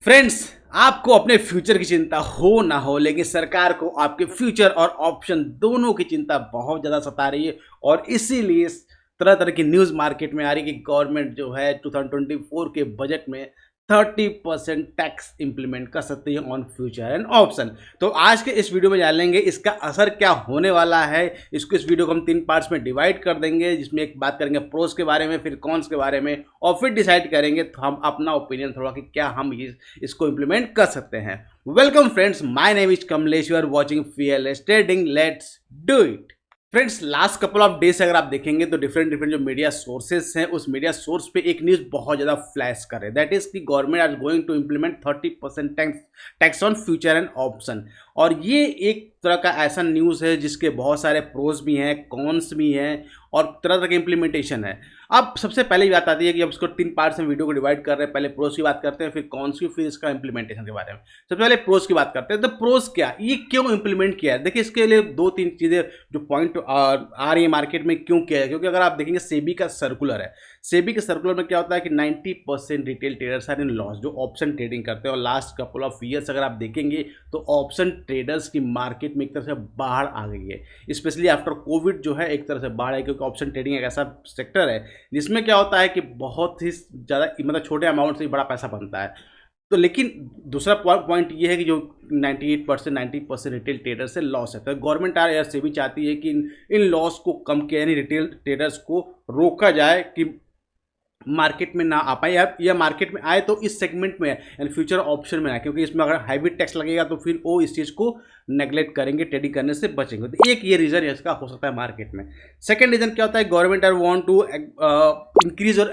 Friends, आपको अपने future की चिंता हो ना हो, लेकिन सरकार को आपके फ्यूचर और ऑप्शन दोनों की चिंता बहुत ज़्यादा सता रही है। और इसीलिए तरह तरह की न्यूज़ मार्केट में आ रही है कि गवर्नमेंट जो है 2024 के बजट में 30% टैक्स इंप्लीमेंट कर सकती है ऑन फ्यूचर एंड ऑप्शन। तो आज के इस वीडियो में जान लेंगे इसका असर क्या होने वाला है। इसको इस वीडियो को हम 3 पार्ट्स में डिवाइड कर देंगे, जिसमें एक बात करेंगे प्रोस के बारे में, फिर कॉन्स के बारे में, और फिर डिसाइड करेंगे तो हम अपना ओपिनियन थोड़ा कि क्या हम इसको इंप्लीमेंट कर सकते हैं। Welcome friends, my name is Kamlesh, you are watching fearless trading, let's do it. Friends, last couple of days अगर आप देखेंगे तो डिफरेंट डिफरेंट जो मीडिया सोर्सेस हैं, उस मीडिया सोर्स पे एक न्यूज़ बहुत ज़्यादा फ्लैश करे, दैट इज कि government are going to implement 30% tax on future and option. और ये एक तरह का ऐसा न्यूज़ है जिसके बहुत सारे प्रोज भी हैं, कॉन्स भी हैं, और तरह तरह के इम्प्लीमेंटेशन है। अब सबसे पहले ही बात आती है कि अब इसको 3 पार्ट्स में वीडियो को डिवाइड कर रहे हैं। पहले प्रोज की बात करते हैं, फिर कॉन्स की, फिर इसका इम्प्लीमेंटेशन के बारे में। सबसे पहले प्रोज की बात करते हैं। तो प्रोज क्या, ये क्यों इंप्लीमेंट किया है? देखिए, इसके लिए 2-3 चीज़ें जो पॉइंट आ रही है मार्केट में, क्यों किया है। क्योंकि अगर आप देखेंगे सेबी का सर्कुलर है, सेबी के सर्कुलर में क्या होता है कि 90% retail traders are in loss, जो ऑप्शन ट्रेडिंग करते हैं। और लास्ट कपल ऑफ ईयर्स अगर आप देखेंगे तो ऑप्शन ट्रेडर्स की मार्केट में एक तरह से बाढ़ आ गई है, स्पेशली आफ्टर कोविड जो है एक तरह से बाढ़ है। क्योंकि ऑप्शन ट्रेडिंग एक ऐसा सेक्टर है जिसमें क्या होता है कि बहुत ही ज़्यादा, मतलब छोटे अमाउंट से ही बड़ा पैसा बनता है। तो लेकिन दूसरा पॉइंट ये है कि जो 98% 90% रिटेल ट्रेडर से लॉस है, तो गवर्नमेंट यार से भी चाहती है कि इन लॉस को कम किया, यानी रिटेल ट्रेडर्स को रोका जाए कि मार्केट में ना आ पाए, या मार्केट में आए तो इस सेगमेंट में यानी फ्यूचर ऑप्शन में आए। क्योंकि इसमें अगर हाईवी टैक्स लगेगा तो फिर वो इस चीज़ को नेगलेक्ट करेंगे, ट्रेडिंग करने से बचेंगे। तो एक ये रीज़न इसका हो सकता है मार्केट में। सेकंड रीज़न क्या होता है, government are want to increase और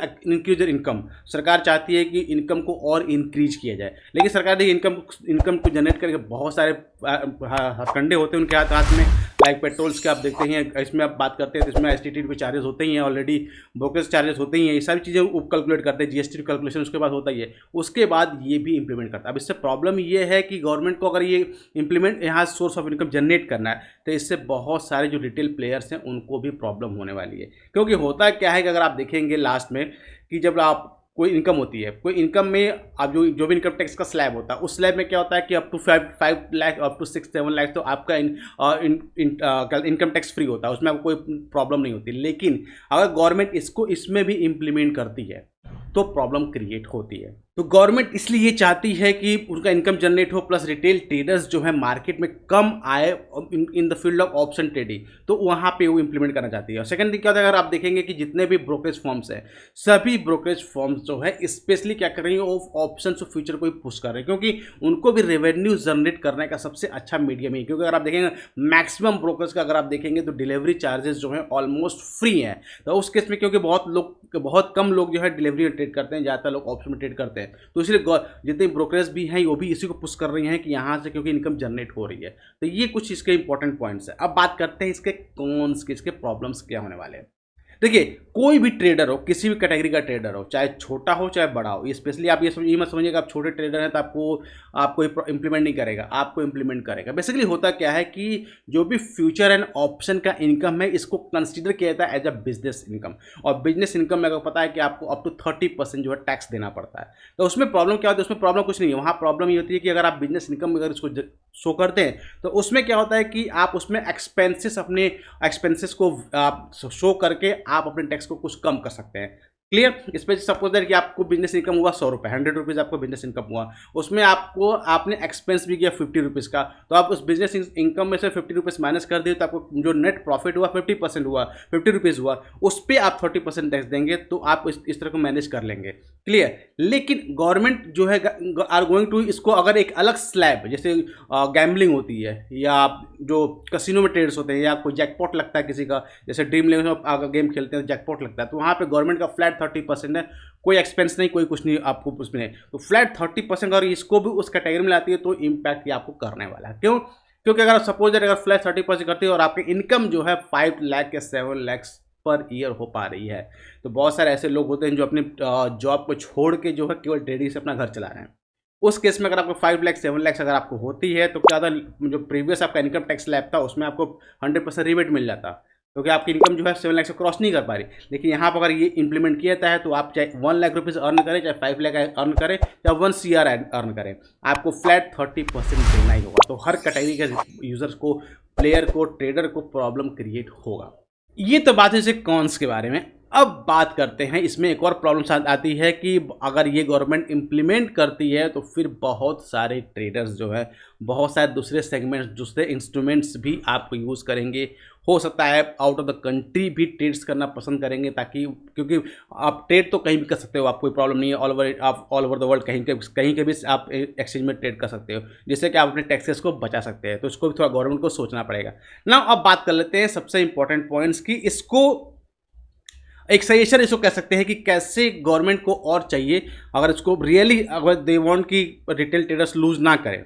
इनकम। सरकार चाहती है कि इनकम को और इंक्रीज किया जाए, लेकिन सरकार देखिए इनकम को जनरेट करके बहुत सारे हथकंडे होते हैं उनके हाथ में। लाइक पेट्रोल्स के आप देखते हैं, इसमें आप बात करते हैं तो इसमें एसटीटी के चार्जेस होते ही हैं, ऑलरेडी ब्रोकरेज चार्जेस होते ही हैं, ये सारी चीज़ें वो कैलकुलेट करते हैं, जीएसटी कैलकुलेशन उसके बाद होता ही है। उसके बाद ये भी इंप्लीमेंट करता है। अब इससे प्रॉब्लम ये है कि गवर्नमेंट को अगर ये इंप्लीमेंट यहाँ सोर्स ऑफ इनकम जनरेट करना है, तो इससे बहुत सारे जो रिटेल प्लेयर्स हैं उनको भी प्रॉब्लम होने वाली है। क्योंकि होता क्या है कि अगर आप देखेंगे लास्ट में कि जब आप कोई इनकम होती है, कोई इनकम में आप जो भी इनकम टैक्स का स्लैब होता है, उस स्लैब में क्या होता है कि up to 5 lakh, up to 6-7 lakh तो आपका इनकम टैक्स फ्री होता है, उसमें आपको कोई प्रॉब्लम नहीं होती। लेकिन अगर गवर्नमेंट इसको इसमें भी इम्प्लीमेंट करती है तो प्रॉब्लम क्रिएट होती है। तो गवर्नमेंट इसलिए ये चाहती है कि उनका इनकम जनरेट हो, प्लस रिटेल ट्रेडर्स जो है मार्केट में कम आए in the field of option trading, तो वहाँ पे वो इंप्लीमेंट करना चाहती है। और सेकंड थिंग क्या होता है, अगर आप देखेंगे कि जितने भी ब्रोकरेज फॉर्म्स हैं, सभी ब्रोकरेज फॉर्म्स जो है स्पेशली क्या कर रही है, ऑप्शन और फ्यूचर को ही पुश कर रहे हैं, क्योंकि उनको भी रेवेन्यू जनरेट करने का सबसे अच्छा मीडियम है। क्योंकि अगर आप देखेंगे मैक्सिमम ब्रोकर्स का अगर आप देखेंगे तो डिलीवरी चार्जेस जो है ऑलमोस्ट फ्री है। तो उस केस में क्योंकि बहुत कम लोग जो है डिलीवरी में ट्रेड करते हैं, ज़्यादातर लोग ऑप्शन में ट्रेड करते हैं, तो इसलिए जितने ब्रोकरेज भी हैं वो भी इसी को पुश कर रही हैं कि यहाँ से क्योंकि इनकम जनरेट हो रही है। तो ये कुछ इसके इंपॉर्टेंट पॉइंट्स है। अब बात करते हैं इसके कॉन्स के, इसके प्रॉब्लम्स क्या होने वाले हैं। देखिए, कोई भी ट्रेडर हो, किसी भी कैटेगरी का ट्रेडर हो, चाहे छोटा हो चाहे बड़ा हो, ये स्पेशली आप ये मत समझिएगा आप छोटे ट्रेडर हैं तो आपको इंप्लीमेंट नहीं करेगा, आपको इंप्लीमेंट करेगा। बेसिकली होता क्या है कि जो भी फ्यूचर एंड ऑप्शन का इनकम है, इसको कंसिडर किया जाता है एज अ बिजनेस इनकम। और बिजनेस इनकम में अगर पता है कि आपको अप टू 30% जो है टैक्स देना पड़ता है। तो उसमें प्रॉब्लम क्या होती है, उसमें प्रॉब्लम कुछ नहीं है। वहाँ प्रॉब्लम ये होती है कि अगर आप बिजनेस इनकम अगर इसको शो करते हैं तो उसमें क्या होता है कि आप उसमें अपने एक्सपेंसेस को आप शो करके आप अपने टैक्स को कुछ कम कर सकते हैं। क्लियर? इस पर सपोज दैट कि आपको बिजनेस इनकम हुआ 100 रुपये, 100 रुपीज़ आपको बिजनेस इनकम हुआ, उसमें आपने एक्सपेंस भी किया 50 रुपीज़ का, तो आप उस बिजनेस इनकम में से 50 रुपीज़ माइनस कर दिए, तो आपको जो नेट प्रॉफिट हुआ 50% हुआ, 50 रुपीज़ हुआ, उस पर आप 30% टैक्स देंगे। तो आप इस तरह को मैनेज कर लेंगे। क्लियर? लेकिन गवर्नमेंट जो है आर गोइंग टू इसको अगर एक अलग स्लैब, जैसे गैम्बलिंग होती है या जो कसिनो में ट्रेड्स होते हैं, या कोई जैकपॉट लगता है किसी का, जैसे ड्रीम इलेवन में अगर गेम खेलते हैं जैकपॉट लगता है, तो वहाँ पे गवर्नमेंट का फ्लैट 30% है, कोई एक्सपेंस नहीं, कोई कुछ नहीं आपको उसमें नहीं। तो फ्लैट 30% अगर इसको भी उस कैटेगरी में लाती है तो इम्पैक्ट ये आपको करने वाला है। क्यों? क्योंकि अगर सपोज अगर फ्लैट 30% करती है और आपकी इनकम जो है 5 लाख या 7 लाख पर ईयर हो पा रही है, तो बहुत सारे ऐसे लोग होते हैं जो अपने जॉब को छोड़ के जो है केवल ट्रेडिंग से अपना घर चला रहे हैं। उस केस में अगर आपको 5 लाख 7 लाख अगर आपको होती है तो क्या था, जो प्रीवियस आपका इनकम टैक्स स्लैब था उसमें आपको 100% रिबेट मिल जाता। क्योंकि आपकी इनकम जो है 7 लाख से क्रॉस नहीं कर पा रही। लेकिन यहाँ पर अगर ये इंप्लीमेंट किया जाता है तो आप चाहे 1 लाख रुपीज़ अर्न करें, चाहे 5 लाख अर्न करें, चाहे 1 CR अर्न करें, आपको फ्लैट 30% देना ही होगा। तो हर कैटेगरी के यूजर्स को, प्लेयर को, ट्रेडर को प्रॉब्लम क्रिएट होगा। ये तो बात है जैसे कॉन्स के बारे में। अब बात करते हैं, इसमें एक और प्रॉब्लम आती है कि अगर ये गवर्नमेंट इम्प्लीमेंट करती है तो फिर बहुत सारे ट्रेडर्स जो है, बहुत सारे दूसरे सेगमेंट्स, दूसरे इंस्ट्रूमेंट्स भी आपको यूज़ करेंगे। हो सकता है आउट ऑफ द कंट्री भी ट्रेड्स करना पसंद करेंगे, ताकि क्योंकि आप ट्रेड तो कहीं भी कर सकते हो, आप कोई प्रॉब्लम नहीं है, ऑल ओवर द वर्ल्ड कहीं के भी आप एक्सचेंज में ट्रेड कर सकते हो, जिससे कि आप अपने टैक्सेस को बचा सकते हैं। तो इसको भी थोड़ा गवर्नमेंट को सोचना पड़ेगा ना। अब बात कर लेते हैं सबसे इंपॉर्टेंट पॉइंट्स की। इसको एक सजेशन इसको कह सकते हैं कि कैसे गवर्नमेंट को और चाहिए, अगर इसको रियली अगर दे वांट कि रिटेल ट्रेडर्स लूज ना करें।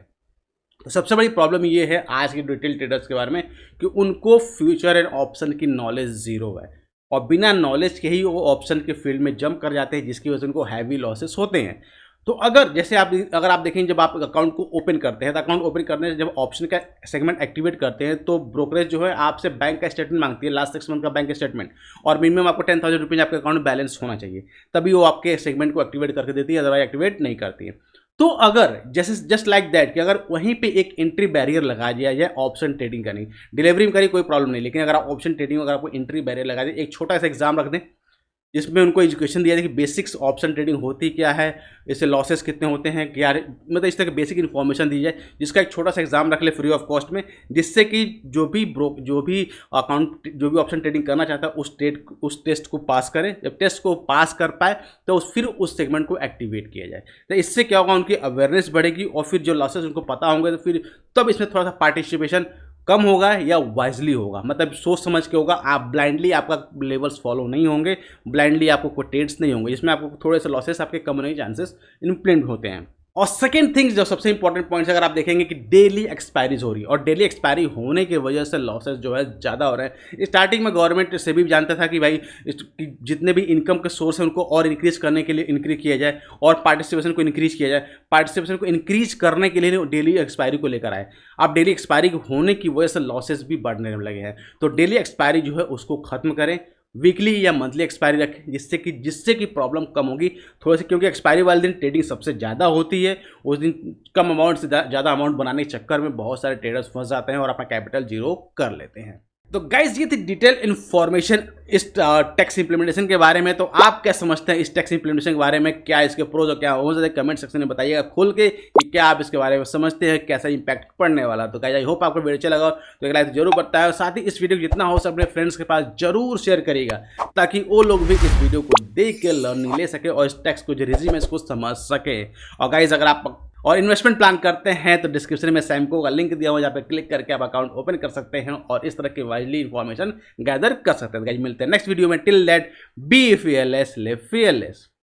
तो सबसे बड़ी प्रॉब्लम ये है आज के रिटेल ट्रेडर्स के बारे में कि उनको फ्यूचर एंड ऑप्शन की नॉलेज जीरो है, और बिना नॉलेज के ही वो ऑप्शन के फील्ड में जंप कर जाते हैं, जिसकी वजह से उनको हैवी लॉसेस होते हैं। तो अगर आप देखें, जब आप अकाउंट को ओपन करते हैं, तो अकाउंट ओपन करने से जब ऑप्शन का सेगमेंट एक्टिवेट करते हैं तो ब्रोकरेज जो है आपसे बैंक का स्टेटमेंट मांगती है, लास्ट 6 मंथ का बैंक स्टेटमेंट, और मिनिमम आपको 10,000 रुपीज़ आपके अकाउंट में बैलेंस होना चाहिए, तभी वो आपके सेगमेंट को एक्टिवेट करके देती है, अदरवाइज एक्टिवेट नहीं करती है। तो अगर जैसे जस्ट लाइक दैट कि अगर वहीं पे एक एंट्री बैरियर लगा दिया जाए ऑप्शन ट्रेडिंग करनी, डिलीवरी में करी कोई प्रॉब्लम नहीं, लेकिन अगर आप ऑप्शन ट्रेडिंग अगर आपको एंट्री बैरियर लगा दें, एक छोटा सा एग्जाम रख दें जिसमें उनको एजुकेशन दिया जाए कि बेसिक्स ऑप्शन ट्रेडिंग होती क्या है, इससे लॉसेस कितने होते हैं, क्या मतलब इस तरह की बेसिक इन्फॉर्मेशन दी जाए, जिसका एक छोटा सा एग्जाम रख ले फ्री ऑफ कॉस्ट में, जिससे कि जो भी ऑप्शन ट्रेडिंग करना चाहता है उस टेस्ट को पास करे। जब टेस्ट को पास कर पाए तो फिर उस सेगमेंट को एक्टिवेट किया जाए। तो इससे क्या होगा, उनकी अवेयरनेस बढ़ेगी, और फिर जो लॉसेस उनको पता होंगे तो फिर तब इसमें थोड़ा सा पार्टिसिपेशन कम होगा या वाइजली होगा, मतलब सोच समझ के होगा। आप ब्लाइंडली आपका लेवल्स फॉलो नहीं होंगे, ब्लाइंडली आपको कोई ट्रेड्स नहीं होंगे, जिसमें आपको थोड़े से लॉसेस आपके कम होने के चांसेस इम्प्लेंट होते हैं। और सेकेंड थिंग जो सबसे इंपॉर्टेंट पॉइंट, अगर आप देखेंगे कि डेली एक्सपायरीज हो रही है, और डेली एक्सपायरी होने की वजह से लॉसेस जो है ज़्यादा हो रहे हैं। स्टार्टिंग में गवर्नमेंट से भी जानता था कि भाई जितने भी इनकम के सोर्स हैं उनको और इंक्रीज करने के लिए इंक्रीज किया जाए, और पार्टिसिपेशन को इंक्रीज किया जाए। पार्टिसिपेशन को इंक्रीज करने के लिए डेली एक्सपायरी को लेकर आए। अब डेली एक्सपायरी होने की वजह से लॉसेस भी बढ़ने लगे हैं, तो डेली एक्सपायरी जो है उसको खत्म करें, वीकली या मंथली एक्सपायरी रखें, जिससे कि प्रॉब्लम कम होगी थोड़ी सी, क्योंकि एक्सपायरी वाले दिन ट्रेडिंग सबसे ज़्यादा होती है। उस दिन कम अमाउंट से ज़्यादा अमाउंट बनाने के चक्कर में बहुत सारे ट्रेडर्स फंस जाते हैं और अपना कैपिटल जीरो कर लेते हैं। तो गाइज ये थी डिटेल इन्फॉर्मेशन इस टैक्स इंप्लीमेंटेशन के बारे में। तो आप क्या समझते हैं इस टैक्स इंप्लीमेंटेशन के बारे में, क्या इसके प्रोज और क्या हो सकते हैं, कमेंट सेक्शन में बताइएगा खुल के कि क्या आप इसके बारे में समझते हैं, कैसा इंपैक्ट पड़ने वाला। तो गाइज आई होप आपको वीडियो अच्छा लगा, तो एक लाइक जरूर बताएं, और साथ ही इस वीडियो को जितना हो सके अपने फ्रेंड्स के पास जरूर शेयर करिएगा, ताकि वो लोग भी इस वीडियो को देख के लर्निंग ले सके और इस टैक्स को जो रिजीम है इसको समझ सके। और गाइज अगर आप और इन्वेस्टमेंट प्लान करते हैं तो डिस्क्रिप्शन में सैमको का लिंक दिया हुआ है, जहाँ पे क्लिक करके आप अकाउंट ओपन कर सकते हैं और इस तरह की वाइडली इंफॉर्मेशन गैदर कर सकते हैं। गाइस मिलते हैं नेक्स्ट वीडियो में, till that be fearless, live fearless.